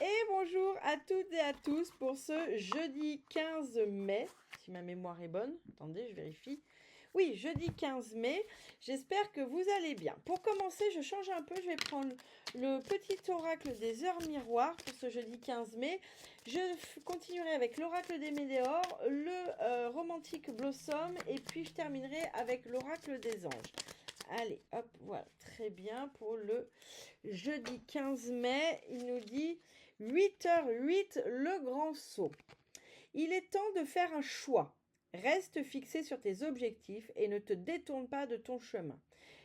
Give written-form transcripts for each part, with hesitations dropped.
Et bonjour à toutes et à tous pour ce jeudi 15 mai, si ma mémoire est bonne. Attendez, je vérifie. Oui, jeudi 15 mai, j'espère que vous allez bien. Pour commencer, je change un peu, je vais prendre le petit oracle des heures miroirs pour ce jeudi 15 mai. Je continuerai avec l'oracle des météores, le romantique blossom et puis je terminerai avec l'oracle des anges. Allez, hop, voilà, très bien. Pour le jeudi 15 mai, il nous dit 8h08, le grand saut. Il est temps de faire un choix. Reste fixé sur tes objectifs et ne te détourne pas de ton chemin.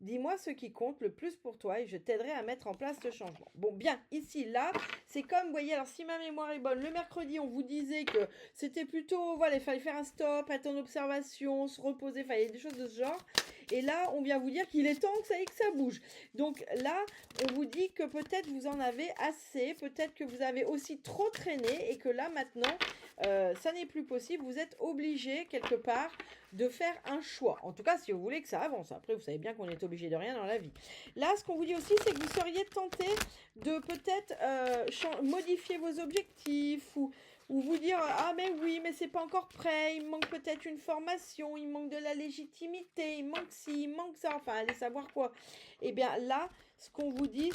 Dis-moi ce qui compte le plus pour toi et je t'aiderai à mettre en place ce changement. Bon, bien, ici, là, c'est comme, vous voyez, alors si ma mémoire est bonne, le mercredi, on vous disait que c'était plutôt, voilà, il fallait faire un stop, être en observation, se reposer, il fallait des choses de ce genre. Et là, on vient vous dire qu'il est temps que ça bouge. Donc là, on vous dit que peut-être vous en avez assez, peut-être que vous avez aussi trop traîné et que là, maintenant, ça n'est plus possible. Vous êtes obligé, quelque part, de faire un choix. En tout cas, si vous voulez que ça avance. Après, vous savez bien qu'on est obligé de rien dans la vie. Là, ce qu'on vous dit aussi, c'est que vous seriez tenté de peut-être modifier vos objectifs ou vous dire ah mais oui mais c'est pas encore prêt, il manque peut-être une formation, il manque de la légitimité, il manque ci, il manque ça, enfin allez savoir quoi. Et bien là, ce qu'on vous dit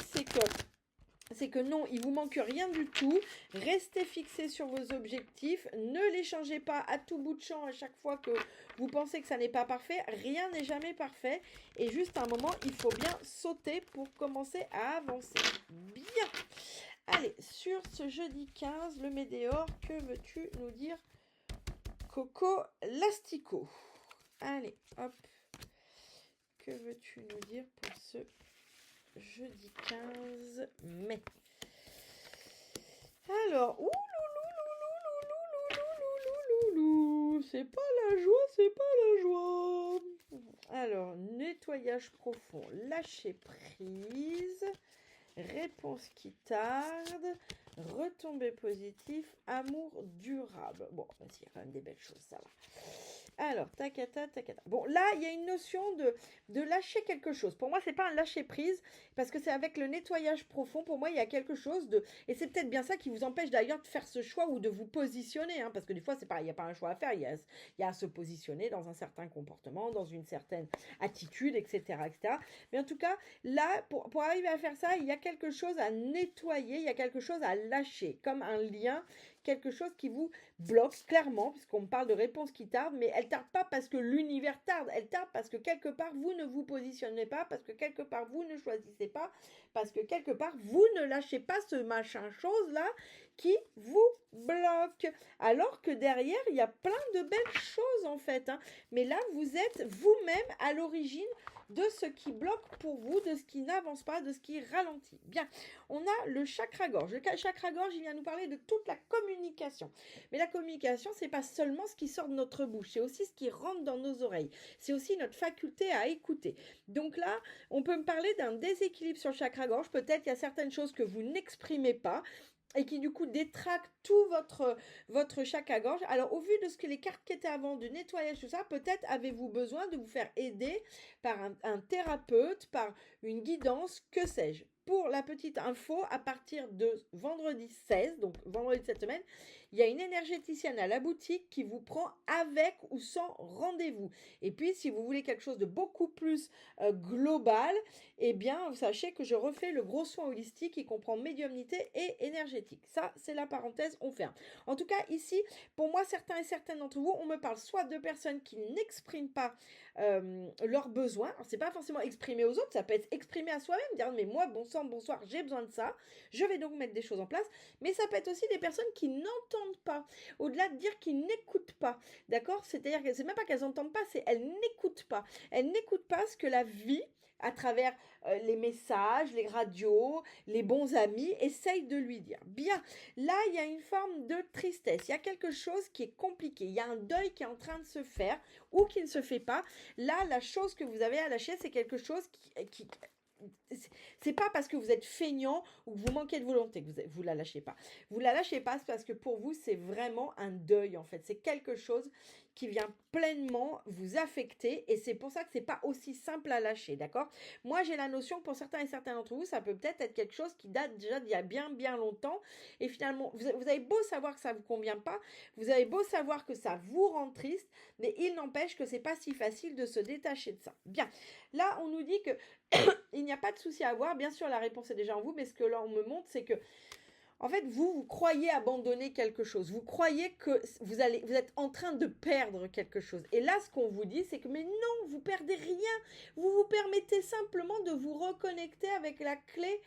c'est que non, il vous manque rien du tout. Restez fixé sur vos objectifs. Ne les changez pas à tout bout de champ à chaque fois que vous pensez que ça n'est pas parfait. Rien n'est jamais parfait. Et juste à un moment, il faut bien sauter pour commencer à avancer. Bien. Allez, sur ce jeudi 15, le Météore, que veux-tu nous dire, Coco Lastico? Allez, hop. Que veux-tu nous dire pour ce jeudi 15 mai? Alors, c'est pas la joie, c'est pas la joie. Alors, nettoyage profond, lâcher prise, réponse qui tarde, retombée positive, amour durable. Bon, il y a quand même des belles choses, ça va. Alors, tacata, tacata. Bon, là, il y a une notion de lâcher quelque chose. Pour moi, c'est pas un lâcher prise, parce que c'est avec le nettoyage profond. Pour moi, il y a quelque chose de... Et c'est peut-être bien ça qui vous empêche d'ailleurs de faire ce choix ou de vous positionner, hein, parce que des fois, c'est pas, il n'y a pas un choix à faire, il y a à se positionner dans un certain comportement, dans une certaine attitude, etc., etc. Mais en tout cas, là, pour arriver à faire ça, il y a quelque chose à nettoyer, il y a quelque chose à lâcher, comme un lien, quelque chose qui vous bloque clairement, puisqu'on me parle de réponse qui tarde, mais elle tarde pas parce que l'univers tarde, elle tarde parce que quelque part vous ne vous positionnez pas, parce que quelque part vous ne choisissez pas, parce que quelque part vous ne lâchez pas ce machin chose là qui vous bloque. Alors que derrière il y a plein de belles choses en fait, hein. Mais là vous êtes vous-même à l'origine de ce qui bloque pour vous, de ce qui n'avance pas, de ce qui ralentit. Bien, on a le chakra-gorge. Le chakra-gorge, il vient nous parler de toute la communication. Mais la communication, c'est pas seulement ce qui sort de notre bouche, c'est aussi ce qui rentre dans nos oreilles. C'est aussi notre faculté à écouter. Donc là, on peut me parler d'un déséquilibre sur le chakra-gorge. Peut-être il y a certaines choses que vous n'exprimez pas et qui du coup détraquent tout votre chakra-gorge. Alors au vu de ce que les cartes qui étaient avant, du nettoyage, tout ça, peut-être avez-vous besoin de vous faire aider par un thérapeute, par une guidance, que sais-je. Pour la petite info, à partir de vendredi 16, donc vendredi de cette semaine, il y a une énergéticienne à la boutique qui vous prend avec ou sans rendez-vous. Et puis, si vous voulez quelque chose de beaucoup plus global, eh bien, sachez que je refais le gros soin holistique qui comprend médiumnité et énergétique. Ça, c'est la parenthèse, on ferme. En tout cas, ici, pour moi, certains et certaines d'entre vous, on me parle soit de personnes qui n'expriment pas leurs besoins. Alors, c'est pas forcément exprimé aux autres, ça peut être exprimé à soi-même, dire mais moi, bon sang, bonsoir, j'ai besoin de ça, je vais donc mettre des choses en place. Mais ça peut être aussi des personnes qui n'entendent pas, au-delà de dire qu'ils n'écoutent pas, d'accord? C'est-à-dire que c'est même pas qu'elles n'entendent pas, c'est elles n'écoutent pas. Elles n'écoutent pas ce que la vie, à travers les messages, les radios, les bons amis, essaye de lui dire. Bien, là, il y a une forme de tristesse, il y a quelque chose qui est compliqué, il y a un deuil qui est en train de se faire ou qui ne se fait pas. Là, la chose que vous avez à lâcher, c'est quelque chose c'est pas parce que vous êtes feignant ou que vous manquez de volonté que vous la lâchez pas. Vous la lâchez pas, c'est parce que pour vous, c'est vraiment un deuil en fait. C'est quelque chose qui vient pleinement vous affecter et c'est pour ça que c'est pas aussi simple à lâcher, d'accord? Moi, j'ai la notion que pour certains et certains d'entre vous, ça peut peut-être être quelque chose qui date déjà d'il y a bien bien longtemps et finalement, vous avez beau savoir que ça vous convient pas, vous avez beau savoir que ça vous rend triste, mais il n'empêche que c'est pas si facile de se détacher de ça. Bien, là, on nous dit que il n'y a pas de souci à avoir. Bien sûr, la réponse est déjà en vous, mais ce que là, on me montre, c'est que en fait, vous croyez abandonner quelque chose. Vous croyez que vous êtes en train de perdre quelque chose. Et là, ce qu'on vous dit, c'est que mais non, vous perdez rien. Vous vous permettez simplement de vous reconnecter avec la clé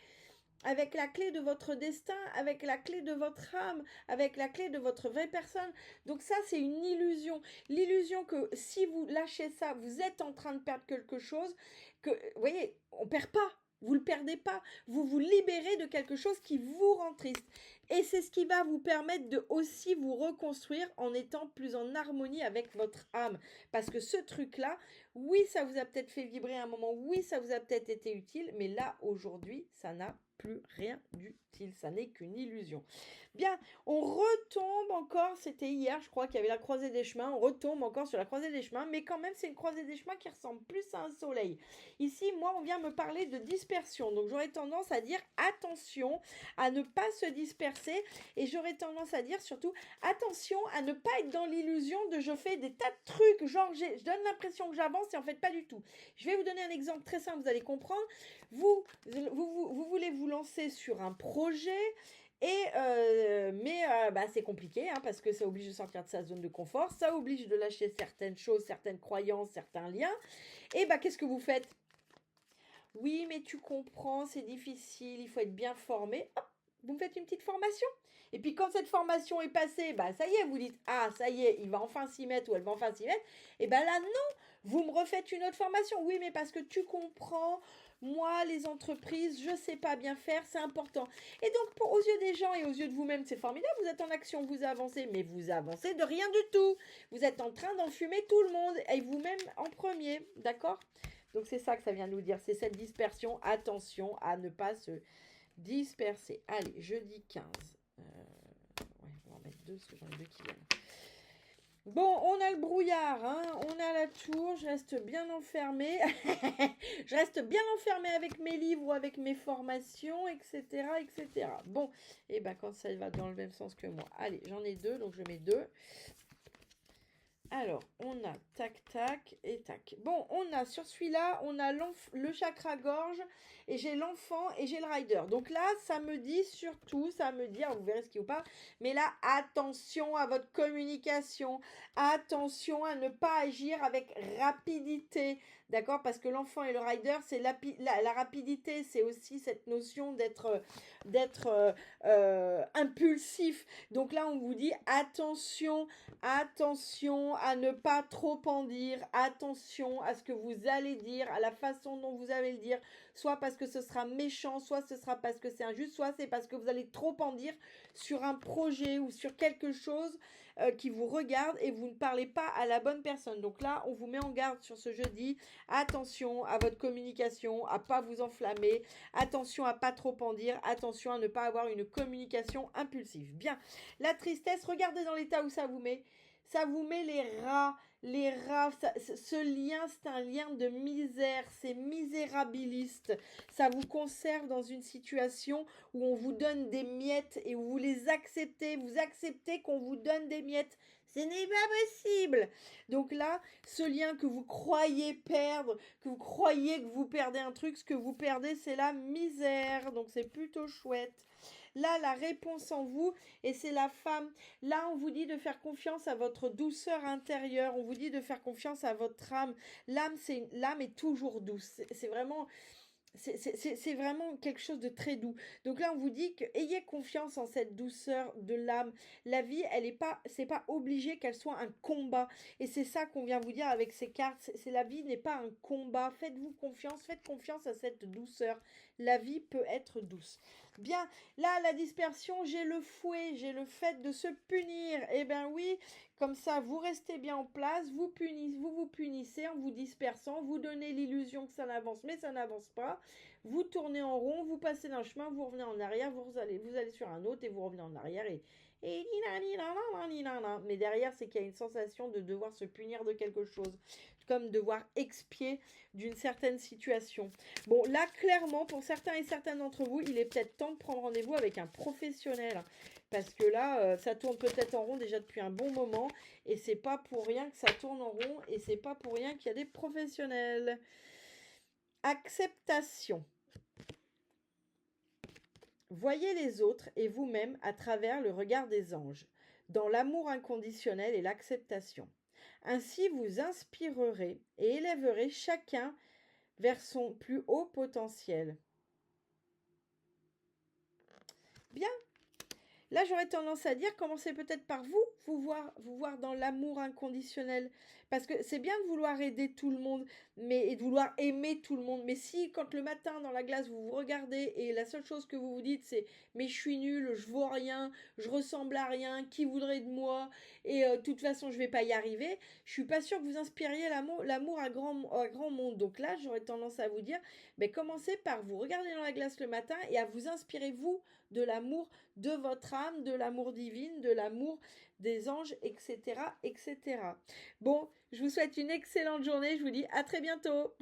de votre destin, avec la clé de votre âme, avec la clé de votre vraie personne. Donc ça, c'est une illusion. L'illusion que si vous lâchez ça, vous êtes en train de perdre quelque chose, que, vous voyez, on perd pas. Vous ne le perdez pas. Vous vous libérez de quelque chose qui vous rend triste. Et c'est ce qui va vous permettre de aussi vous reconstruire en étant plus en harmonie avec votre âme. Parce que ce truc-là, oui, ça vous a peut-être fait vibrer à un moment, oui, ça vous a peut-être été utile, mais là, aujourd'hui, ça n'a plus rien d'utile. Ça n'est qu'une illusion. Bien, on retombe encore, c'était hier, je crois qu'il y avait la croisée des chemins, on retombe encore sur la croisée des chemins, mais quand même, c'est une croisée des chemins qui ressemble plus à un soleil. Ici, moi, on vient me parler de dispersion, donc j'aurais tendance à dire attention à ne pas se disperser, et j'aurais tendance à dire surtout attention à ne pas être dans l'illusion de je fais des tas de trucs, genre je donne l'impression que j'avance et en fait pas du tout. Je vais vous donner un exemple très simple, vous allez comprendre. Vous voulez vous lancer sur un projet, mais c'est compliqué hein, parce que ça oblige de sortir de sa zone de confort, ça oblige de lâcher certaines choses, certaines croyances, certains liens. Et qu'est-ce que vous faites? Oui, mais tu comprends, c'est difficile, il faut être bien formé. Hop, vous me faites une petite formation. Et puis quand cette formation est passée, ça y est, vous dites, ah, ça y est, il va enfin s'y mettre ou elle va enfin s'y mettre. Et là, non, vous me refaites une autre formation. Oui, mais parce que tu comprends, moi, les entreprises, je ne sais pas bien faire, c'est important. Et donc, aux yeux des gens et aux yeux de vous-même, c'est formidable, vous êtes en action, vous avancez, mais vous avancez de rien du tout. Vous êtes en train d'enfumer tout le monde, et vous-même en premier, d'accord? Donc, c'est ça que ça vient nous dire, c'est cette dispersion. Attention à ne pas se disperser. Allez, jeudi 15. On va en mettre deux, parce que j'en ai deux qui viennent. Bon, on a le brouillard, hein, on a la tour, je reste bien enfermée. Je reste bien enfermée avec mes livres ou avec mes formations, etc., etc. Bon, et quand ça va dans le même sens que moi. Allez, j'en ai deux, donc je mets deux. Alors, on a tac, tac et tac. Bon, on a sur celui-là, on a le chakra-gorge, et j'ai l'enfant, et j'ai le rider. Donc là, ça me dit surtout, ça me dit, alors vous verrez ce qu'il ou pas, mais là, attention à votre communication, attention à ne pas agir avec rapidité, d'accord? Parce que l'enfant et le rider, c'est la rapidité, c'est aussi cette notion d'être impulsif. Donc là, on vous dit, attention à ne pas trop en dire, attention à ce que vous allez dire, à la façon dont vous allez le dire, soit parce que ce sera méchant, soit ce sera parce que c'est injuste, soit c'est parce que vous allez trop en dire sur un projet ou sur quelque chose qui vous regarde et vous ne parlez pas à la bonne personne. Donc là, on vous met en garde sur ce jeudi, attention à votre communication, à pas vous enflammer, attention à pas trop en dire, attention à ne pas avoir une communication impulsive. Bien, la tristesse, regardez dans l'état où ça vous met. Ça vous met les rats, ce lien, c'est un lien de misère, c'est misérabiliste. Ça vous conserve dans une situation où on vous donne des miettes et où vous les acceptez, vous acceptez qu'on vous donne des miettes. Ce n'est pas possible. Donc là, ce lien que vous croyez perdre, que vous croyez que vous perdez un truc, ce que vous perdez, c'est la misère. Donc c'est plutôt chouette. Là, la réponse en vous, et c'est la femme. Là, on vous dit de faire confiance à votre douceur intérieure. On vous dit de faire confiance à votre âme. L'âme est toujours douce. C'est vraiment... C'est vraiment quelque chose de très doux. Donc là, on vous dit que ayez confiance en cette douceur de l'âme. La vie, c'est pas obligé qu'elle soit un combat. Et c'est ça qu'on vient vous dire avec ces cartes. La vie n'est pas un combat. Faites-vous confiance, faites confiance à cette douceur. La vie peut être douce. Bien, là, la dispersion, j'ai le fouet, j'ai le fait de se punir. Eh bien oui, comme ça, vous restez bien en place, vous vous punissez en vous dispersant, vous donnez l'illusion que ça n'avance, mais ça n'avance pas. Vous tournez en rond, vous passez d'un chemin, vous revenez en arrière, vous allez sur un autre et vous revenez en arrière et mais derrière, c'est qu'il y a une sensation de devoir se punir de quelque chose, comme devoir expier d'une certaine situation. Bon, là, clairement, pour certains et certaines d'entre vous, il est peut-être temps de prendre rendez-vous avec un professionnel. Parce que là, ça tourne peut-être en rond déjà depuis un bon moment. Et c'est pas pour rien que ça tourne en rond. Et c'est pas pour rien qu'il y a des professionnels. Acceptation. Voyez les autres et vous-même à travers le regard des anges, dans l'amour inconditionnel et l'acceptation. Ainsi vous inspirerez et élèverez chacun vers son plus haut potentiel. Bien. Là, j'aurais tendance à dire, commencez peut-être par vous voir dans l'amour inconditionnel. Parce que c'est bien de vouloir aider tout le monde, et de vouloir aimer tout le monde. Mais si, quand le matin, dans la glace, vous vous regardez et la seule chose que vous vous dites, c'est « mais je suis nul, je vaux rien, je ressemble à rien, qui voudrait de moi et de toute façon, je vais pas y arriver », je suis pas sûre que vous inspiriez l'amour à grand monde. Donc là, j'aurais tendance à vous dire, commencez par vous regarder dans la glace le matin et à vous inspirer, vous, de l'amour de votre âme, de l'amour divine, de l'amour des anges, etc., etc. Bon, je vous souhaite une excellente journée. Je vous dis à très bientôt.